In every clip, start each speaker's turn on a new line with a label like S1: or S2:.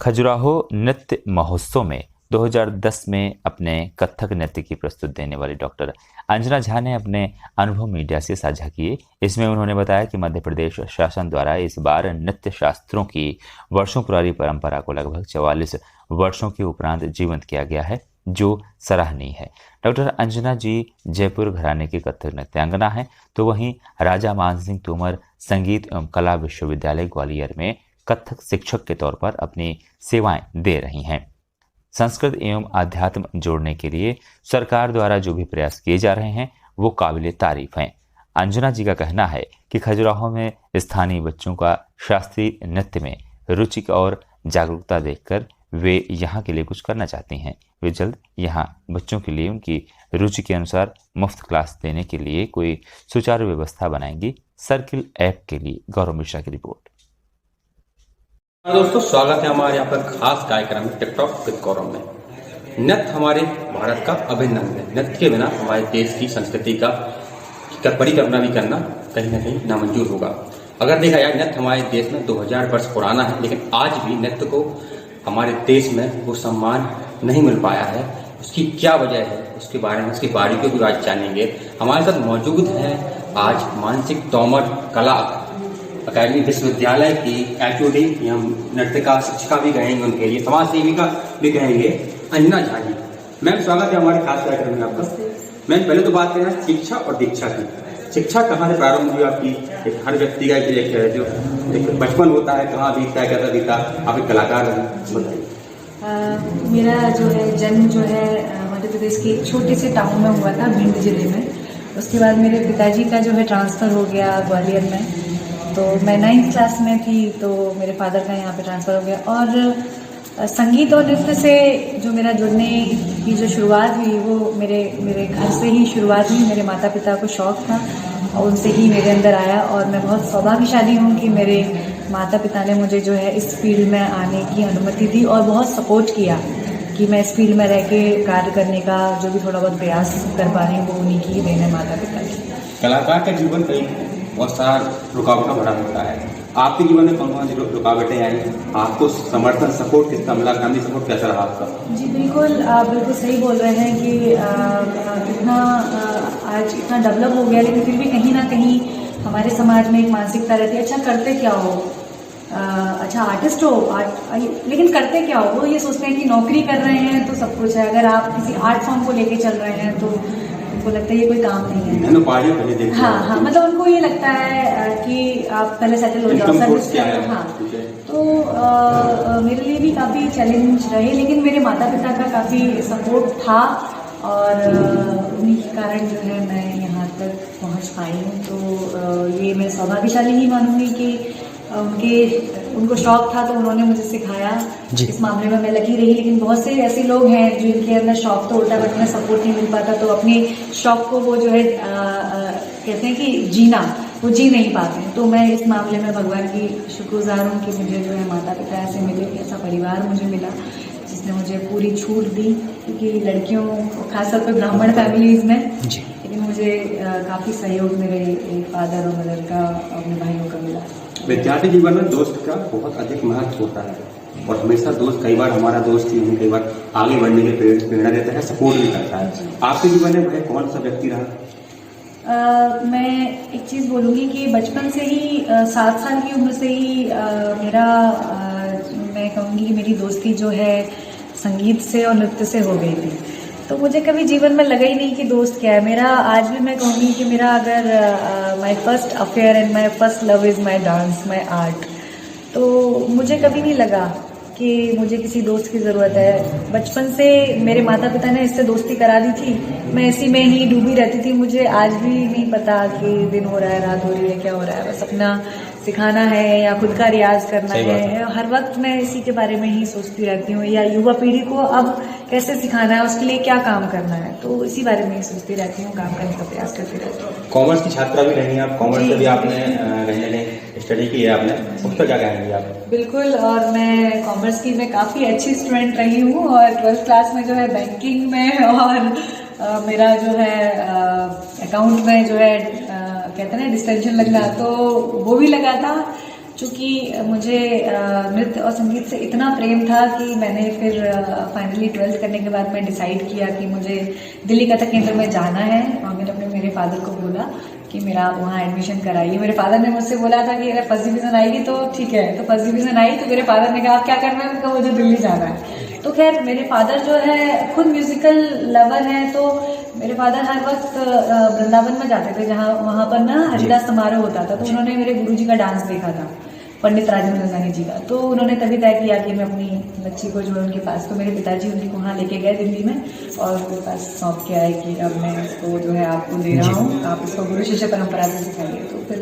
S1: खजुराहो नृत्य महोत्सव में 2010 में अपने कथक नृत्य की प्रस्तुति देने वाली डॉक्टर अंजना झा ने अपने अनुभव मीडिया से साझा किए। इसमें उन्होंने बताया कि मध्य प्रदेश शासन द्वारा इस बार नृत्य शास्त्रों की वर्षों पुरानी परंपरा को लगभग 44 वर्षों के उपरांत जीवंत किया गया है, जो सराहनीय है। डॉक्टर अंजना जी जयपुर घराने के कथक नृत्यांगना हैं, तो वहीं राजा मान सिंह तोमर संगीत एवं कला विश्वविद्यालय ग्वालियर में कथक शिक्षक के तौर पर अपनी सेवाएं दे रही हैं। संस्कृत एवं आध्यात्म जोड़ने के लिए सरकार द्वारा जो भी प्रयास किए जा रहे हैं वो काबिले तारीफ हैं। अंजना जी का कहना है कि खजुराहो में स्थानीय बच्चों का शास्त्रीय नृत्य में रुचि और जागरूकता देखकर वे यहाँ के लिए कुछ करना चाहती हैं। वे जल्द यहाँ बच्चों के लिए उनकी रुचि के अनुसार मुफ्त क्लास देने के लिए कोई सुचारू व्यवस्था बनाएंगी। सर्किल ऐप के लिए गौरव मिश्रा की रिपोर्ट।
S2: दोस्तों, स्वागत है हमारे यहाँ पर खास कार्यक्रम टिकटॉक विद गौरव में। नृत्य हमारे भारत का अभिन्न अंग है। नृत्य के बिना हमारे देश की संस्कृति का परिकल्पना भी करना कहीं ना कहीं नामंजूर होगा। अगर देखा जाए, नृत्य हमारे देश में 2000 वर्ष पुराना है, लेकिन आज भी नृत्य को हमारे देश में वो सम्मान नहीं मिल पाया है। उसकी क्या वजह है, उसके बारे में, उसकी बारीकियों को आज जानेंगे। हमारे साथ मौजूद है आज मान सिंह तोमर कला अकादमी विश्वविद्यालय की एचओडी, हम नृत्य का शिक्षिका भी कहेंगे, उनके लिए समाज सेविका भी कहेंगे, अंजना झा जी। मैम, स्वागत है हमारे खास कार्यक्रम में आपका। मैम, पहले तो बात करें शिक्षा और दीक्षा की। शिक्षा कहाँ से प्रारंभ हुई आपकी? एक हर व्यक्ति का जो एक बचपन होता है, कहाँ बीतता है, कैसा बीता, आप एक कलाकार हैं, बताइए।
S3: मेरा जो है जन्म जो है मध्य प्रदेश के एक छोटे से टाउन में हुआ था, भिंड जिले में। उसके बाद मेरे पिताजी का जो है ट्रांसफ़र हो गया ग्वालियर में, तो मैं 9th क्लास में थी तो मेरे फादर का यहाँ पे ट्रांसफ़र हो गया। और संगीत और नृत्य से जो मेरा जुड़ने की जो शुरुआत हुई वो मेरे घर से ही शुरुआत हुई। मेरे माता पिता को शौक़ था और उनसे ही मेरे अंदर आया, और मैं बहुत सौभाग्यशाली हूँ कि मेरे माता पिता ने मुझे जो है इस फील्ड में आने की अनुमति दी और बहुत सपोर्ट किया कि मैं इस फील्ड में रह के कार्य करने का जो भी थोड़ा बहुत प्रयास कर पा रही हूँ वो उन्हीं की देन है, माता पिता की।
S2: कलाकार का जीवन कई बहुत सारा रुकावटों भरा होता है। आपके जीवन में कौन कौन सी रुकावटें आई? आपको समर्थन, सपोर्ट किसका मिला? फैमिली सपोर्ट कैसा रहा आपका?
S3: जी बिल्कुल, आप बिल्कुल सही बोल रहे हैं कि इतना आज इतना डेवलप हो गया, लेकिन फिर भी कहीं ना कहीं हमारे समाज में एक मानसिकता रहती है, अच्छा करते क्या हो, अच्छा आर्टिस्ट हो, लेकिन करते क्या हो? वो ये सोचते हैं कि नौकरी कर रहे हैं तो सब कुछ है। अगर आप किसी आर्ट फॉर्म को लेके चल रहे हैं तो उनको लगता है ये कोई काम नहीं है। हाँ, मतलब उनको ये लगता है कि आप पहले सेटल हो जाओ, सर्विस करो। हाँ, तो मेरे लिए भी काफ़ी चैलेंज रहे, लेकिन मेरे माता पिता का काफ़ी सपोर्ट था और उन्हीं के कारण जो है मैं यहाँ तक पहुँच पाई हूँ। तो ये मैं सौभाग्यशाली ही मानूंगी कि उनको शौक था तो उन्होंने मुझे सिखाया। इस मामले में मैं लकी रही, लेकिन बहुत से ऐसे लोग हैं जिनके अंदर शौक तो होता है बट उन्हें सपोर्ट नहीं मिल पाता, तो अपने शौक को वो जो है कहते हैं कि जीना, वो जी नहीं पाते। तो मैं इस मामले में भगवान की शुक्रगुजार हूँ कि मुझे जो है माता पिता ऐसे मिले, ऐसा परिवार मुझे मिला जिसने मुझे पूरी छूट दी, क्योंकि लड़कियों खासतौर पर ब्राह्मण फैमिलीज में, लेकिन मुझे काफ़ी सहयोग मेरे फादर और मदर का, अपने भाइयों का मिला।
S2: विद्यार्थी जीवन में दोस्त का बहुत अधिक महत्व होता है और हमेशा दोस्त, कई बार हमारा दोस्त ही हमें कई बार आगे बढ़ने के प्रेरणा देता है, सपोर्ट भी करता है। आपके जीवन में वह कौन सा व्यक्ति रहा?
S3: मैं एक चीज़ बोलूँगी कि बचपन से ही 7 साल की उम्र से ही मैं कहूँगी कि मेरी दोस्ती जो है संगीत से और नृत्य से हो गई थी। तो मुझे कभी जीवन में लगा ही नहीं कि दोस्त क्या है। मेरा आज भी मैं कहूँगी कि मेरा अगर my first affair and my first love is my dance, my art, तो मुझे कभी नहीं लगा कि मुझे किसी दोस्त की ज़रूरत है। बचपन से मेरे माता पिता ने इससे दोस्ती करा दी थी, मैं इसी में ही डूबी रहती थी। मुझे आज भी नहीं पता कि दिन हो रहा है, रात हो रही है, क्या हो रहा है। बस अपना सिखाना है या खुद का रियाज करना है, हर वक्त मैं इसी के बारे में ही सोचती रहती हूँ, या युवा पीढ़ी को अब कैसे सिखाना है, उसके लिए क्या काम करना है, तो इसी बारे में ही सोचती रहती हूँ, काम करने का प्रयास करती रहती हूँ।
S2: कॉमर्स की छात्रा भी रही हैं आप, कॉमर्स से भी आपने कहीं ना कहीं स्टडी की है आपने, उस पर क्या कहेंगे आप?
S3: बिल्कुल, और मैं कॉमर्स की मैं काफ़ी अच्छी स्टूडेंट रही हूँ और 12th क्लास में जो है बैंकिंग में और मेरा जो है अकाउंट में जो है कहते हैं ना डिस्टेंशन लगना, तो वो भी लगा था। चूँकि मुझे नृत्य और संगीत से इतना प्रेम था कि मैंने फिर फाइनली 12th करने के बाद मैं डिसाइड किया कि मुझे दिल्ली कथक केंद्र में जाना है। और मैंने अपने मेरे फादर को बोला कि मेरा वहाँ एडमिशन कराइए। मेरे फादर ने मुझसे बोला था कि अगर फर्स्ट डिवीज़न आएगी तो ठीक है। तो फर्स्ट डिवीज़न आई तो मेरे फादर ने कहा आप क्या करना है, तो मुझे दिल्ली जाना है। तो खैर मेरे फादर जो है खुद म्यूजिकल लवर हैं, तो मेरे फादर हर वक्त वृंदावन में जाते थे, जहाँ वहाँ पर ना हरिदास समारोह होता था। तो उन्होंने मेरे गुरुजी का डांस देखा था, पंडित राजेंद्र नंदानी जी का। तो उन्होंने तभी तय किया कि मैं अपनी बच्ची को जो है उनके पास, तो मेरे पिताजी उनको वहाँ लेके गए दिल्ली में और उनके पास सौंप के आए कि अब मैं इसको जो है आपको दे रहा हूँ, आप इसको गुरु शिष्य परंपरा से सिखाइए। तो फिर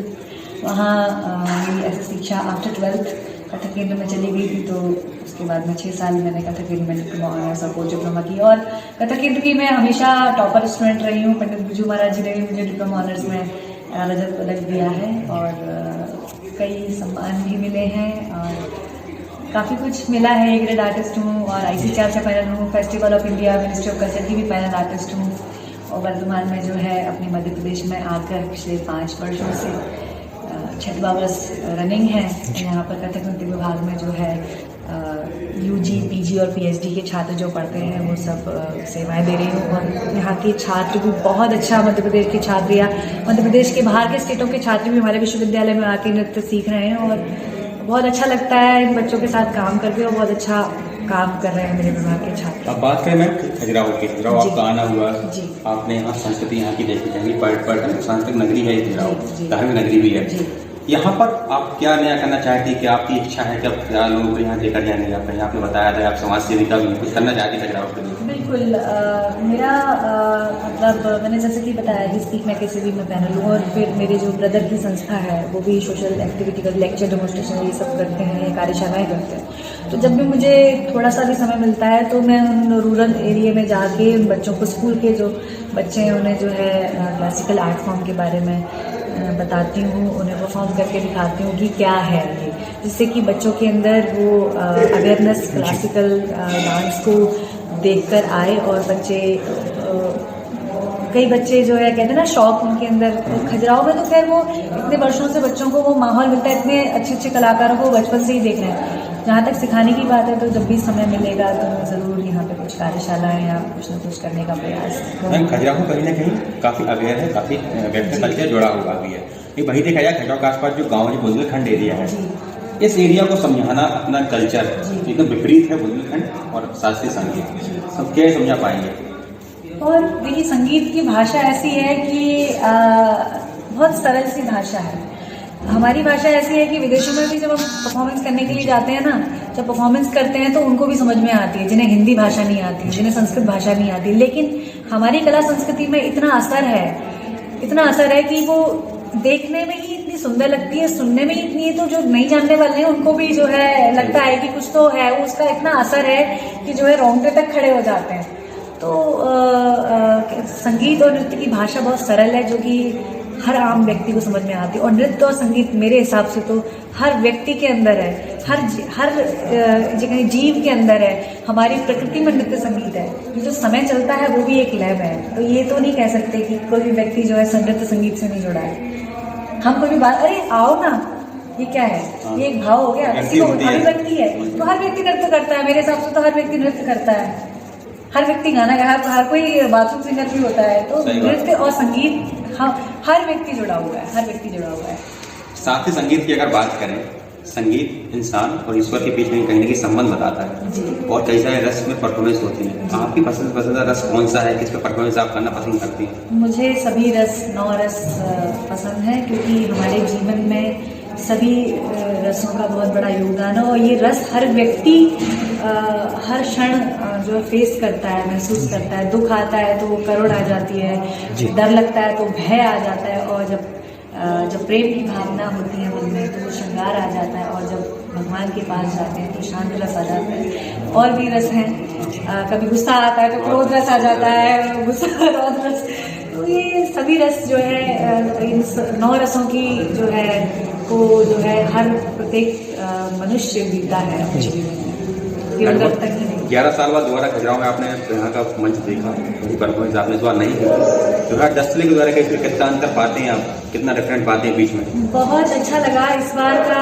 S3: वहाँ मेरी ऐसी शिक्षा आफ्टर 12th कथक केंद्र में चली गई थी। तो उसके बाद में 6 साल मैंने कथक केंद्र में डिप्लोमा ऑनर्स और पोस्ट डिप्लोमा की। और कथक केंद्र की मैं हमेशा टॉपर स्टूडेंट रही हूँ। पंडित बिरजू महाराज जी ने भी मुझे डिप्लोमा ऑनर्स में रजत पदक दिया है और कई सम्मान भी मिले हैं और काफ़ी कुछ मिला है। ग्रेड आर्टिस्ट हूँ और IC4 से पैनल हूँ, festival of India ministry of culture की भी पैनल आर्टिस्ट हूँ। और वर्तमान में जो है अपने मध्य प्रदेश में आकर पिछले 5 वर्षों से 6वां वर्ष रनिंग है। यहाँ पर कथक नृत्य विभाग में जो है UG, PG और PhD के छात्र जो पढ़ते हैं वो सब सेवाएं दे रही हूँ। और यहाँ के छात्र भी बहुत अच्छा, मध्य प्रदेश के छात्र या मध्य प्रदेश के बाहर के स्टेटों के छात्र भी हमारे विश्वविद्यालय में आके नृत्य सीख रहे हैं और बहुत अच्छा लगता है इन बच्चों के साथ काम करके और बहुत अच्छा काम कर रहे हैं मेरे विभाग के छात्र।
S2: अब बात करें मैम खजुराहो की, खजुराहो आपका आना हुआ,
S3: जी।
S2: आपने यहाँ संस्कृति यहाँ की देखी जाएगी, पर्यटन सांस्कृतिक नगरी है खजुराहो, धार्मिक नगरी भी है। यहाँ पर आप क्या नया करना चाहती है, कि आपकी इच्छा है कि आप लोगों को यहाँ लेकर जाएंगे? आपने बताया था आप समाज सेविका भी कुछ करना चाहती है खजुराहो के लिए।
S3: बिल्कुल, मेरा मतलब मैंने जैसे कि बताया कि स्पीक मैं कैसे भी मैं पैनल हूँ और फिर मेरे जो ब्रदर की संस्था है वो भी सोशल एक्टिविटी का लेक्चर डेमोन्स्ट्रेशन ये सब करते हैं, ये कार्यशालाएँ करते हैं। तो जब भी मुझे थोड़ा सा भी समय मिलता है तो मैं उन रूरल एरिया में जाके उन बच्चों को, स्कूल के जो बच्चे हैं उन्हें जो है क्लासिकल आर्ट फॉर्म के बारे में बताती हूँ, उन्हें परफॉर्म करके दिखाती हूँ कि क्या है ये, जिससे कि बच्चों के अंदर वो अवेयरनेस क्लासिकल डांस को देखकर आए और बच्चे कई बच्चे जो है कहते हैं ना शौक उनके अंदर। खजुराहो में तो खैर वो इतने वर्षों से बच्चों को वो माहौल मिलता है, इतने अच्छे अच्छे कलाकारों को बचपन से ही देख रहे हैं। जहाँ तक सिखाने की बात है तो जब भी समय मिलेगा तो ज़रूर यहाँ पे कुछ कार्यशालाएं या कुछ न कुछ करने का प्रयास।
S2: मैम खजुराहो कहीं ना कहीं काफ़ी अवेयर है, काफ़ी वेस्टर्न कल्चर जुड़ा हुआ भी है। ये वही देखा जाए खजुराहो के आसपास जो गाँव है बुंदेलखंड एरिया है, इस एरिया को समझाना अपना कल्चर एकदम विपरीत है बुंदेलखंड और शास्त्रीय संगीत, सब क्या समझा पाएंगे?
S3: और देखिए संगीत की भाषा ऐसी है कि बहुत सरल सी भाषा है। हमारी भाषा ऐसी है कि विदेशों में भी जब हम परफॉर्मेंस करने के लिए जाते हैं ना, जब परफॉर्मेंस करते हैं तो उनको भी समझ में आती है, जिन्हें हिंदी भाषा नहीं आती, जिन्हें संस्कृत भाषा नहीं आती। लेकिन हमारी कला संस्कृति में इतना असर है कि वो देखने में ही इतनी सुंदर लगती है, सुनने में ही इतनी है, तो जो नहीं जानने वाले हैं उनको भी जो है लगता है कि कुछ तो है, उसका इतना असर है कि जो है रोंगटे तक खड़े हो जाते हैं। तो संगीत और नृत्य की भाषा बहुत सरल है जो कि हर आम व्यक्ति को समझ में आती है। और नृत्य और संगीत मेरे हिसाब से तो हर व्यक्ति के अंदर है, हर जगह जीव के अंदर है। हमारी प्रकृति में नृत्य संगीत है, ये जो समय चलता है वो भी एक लय है। तो ये तो नहीं कह सकते कि कोई भी व्यक्ति जो है नृत्य संगीत से नहीं जुड़ा है। हम कोई भी बात, अरे आओ ना, ये क्या है, ये एक भाव हो गया, किसी को अभिव्यक्ति है तो हर व्यक्ति नृत्य करता है। मेरे हिसाब से तो हर व्यक्ति नृत्य करता है, हर व्यक्ति गाना गा, हर कोई बाथरूम सिंगर भी होता है। तो नृत्य और संगीत हर व्यक्ति जुड़ा हुआ है, हर व्यक्ति जुड़ा हुआ है।
S2: साथ ही संगीत की अगर बात करें, संगीत इंसान और ईश्वर के बीच में कहीं ना कहीं संबंध बताता है और कई सारे रस में परफॉर्मेंस होती है। आपकी पसंदीदा रस कौन सा है, किस पे परफॉर्मेंस आप करना पसंद करती हैं?
S3: मुझे सभी रस, 9 रस पसंद है, क्योंकि हमारे जीवन में सभी रसों का बहुत बड़ा योगदान है। और ये रस हर व्यक्ति हर क्षण जो फेस करता है, महसूस करता है। दुख आता है तो वो करुण आ जाती है, डर लगता है तो भय आ जाता है, और जब प्रेम की भावना होती है मन में तो वो श्रृंगार आ जाता है, और जब भगवान के पास जाते हैं तो शांत रस आ जाता है। और भी रस हैं, कभी गुस्सा आता है तो क्रोध रस आ जाता है, गुस्सा क्रोध रस। तो ये सभी रस जो है इन 9 रसों की जो है को जो है हर प्रत्येक मनुष्य जीता है अपने जीवन में।
S2: 11 साल बाद दोबारा खजुराहो में आपने यहाँ का मंच देखा, वही परफॉर्मेंस आपने इस बार नहीं की। 2010 के द्वारा कितना अंतर पाते हैं आप, कितना डिफरेंट पाते हैं बीच में?
S3: बहुत अच्छा लगा इस बार का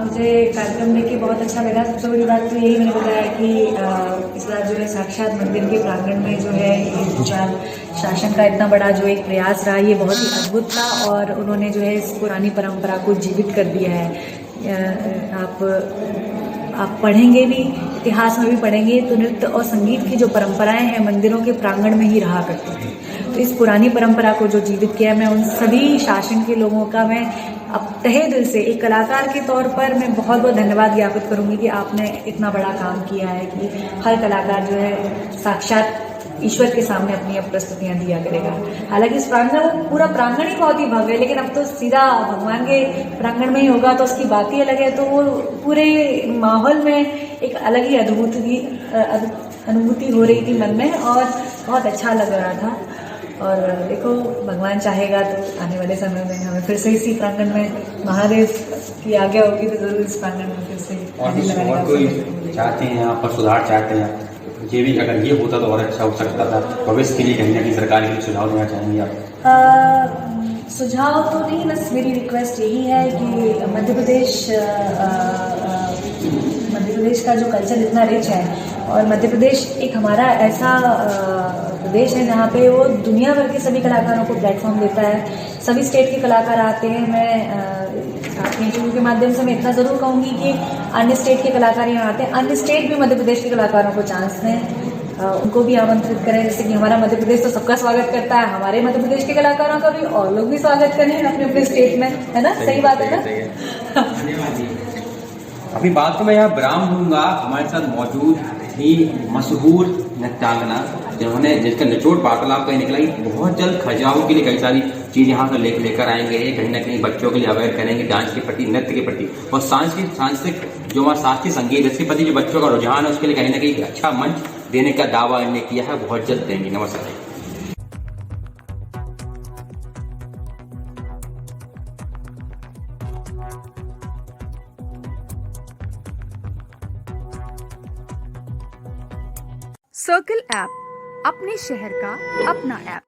S3: मुझे कार्यक्रम देख बहुत अच्छा लगा। सबसे बड़ी बात तो यही मैंने बताया कि इस बार जो है साक्षात मंदिर के प्रांगण में जो है इस बार शासन का इतना बड़ा जो एक प्रयास रहा, ये बहुत ही अद्भुत था और उन्होंने जो है इस पुरानी परंपरा को जीवित कर दिया है। आप पढ़ेंगे भी, इतिहास में भी पढ़ेंगे तो नृत्य और संगीत की जो परंपराएं हैं मंदिरों के प्रांगण में ही रहा करती थी। तो इस पुरानी परंपरा को जो जीवित किया, मैं उन सभी शासन के लोगों का मैं अब तहे दिल से एक कलाकार के तौर पर मैं बहुत बहुत धन्यवाद ज्ञापित करूंगी कि आपने इतना बड़ा काम किया है कि हर कलाकार जो है साक्षात ईश्वर के सामने अपनी अब प्रस्तुतियां दिया करेगा। हालांकि इस प्रांगण, पूरा प्रांगण ही बहुत ही भव्य है, लेकिन अब तो सीधा भगवान के प्रांगण में ही होगा तो उसकी बात ही अलग है। तो वो पूरे माहौल में एक अलग ही अनुभूति हो रही थी मन में और बहुत अच्छा लग रहा था। और देखो भगवान चाहेगा तो आने वाले समय में हमें फिर से इसी प्रांगण में, महादेव की आज्ञा होगी तो जरूर इस प्रांगण में फिर से
S2: और कोई चाहते हैं यहाँ पर सुधार चाहते हैं, ये भी अगर ये होता तो और अच्छा हो सकता था। भविष्य के लिए कहीं ना कहीं सरकार के सुझाव देना चाहेंगे आप?
S3: सुझाव तो नहीं, बस मेरी रिक्वेस्ट यही है कि मध्य प्रदेश का जो कल्चर इतना रिच है और मध्य प्रदेश एक हमारा ऐसा प्रदेश है जहाँ पे वो दुनिया भर के सभी कलाकारों को प्लेटफॉर्म देता है। सभी स्टेट के कलाकार आते हैं। मैं अपने इंटरव्यू के माध्यम से मैं इतना ज़रूर कहूँगी कि अन्य स्टेट के कलाकार यहाँ आते हैं, अन्य स्टेट भी मध्य प्रदेश के कलाकारों को चांस दें, उनको भी आमंत्रित करें। जैसे कि हमारा मध्य प्रदेश तो सबका स्वागत करता है, हमारे मध्य प्रदेश के कलाकारों का भी और लोग भी स्वागत करें अपने अपने स्टेट में, है ना? सही बात है ना?
S2: अपनी बात को मैं यहाँ विराम दूंगा। हमारे साथ मौजूद थी मशहूर नृत्यांगना, जिसका निचोड़ वार्तालाप कहीं निकला कि बहुत जल्द खजुराहो के लिए कई सारी चीज यहाँ से लेकर आएंगे, कहीं ना कहीं बच्चों के लिए अवेयर करेंगे डांस के प्रति, नृत्य के प्रति और सांस्कृतिक जो हमारा शास्त्रीय संगीत इसके प्रति जो बच्चों का रुझान है उसके लिए कहीं ना कहीं अच्छा मंच देने का दावा इन्होंने किया है। बहुत जल्द देंगे। नमस्कार।
S4: सर्कल ऐप, अपने शहर का अपना ऐप।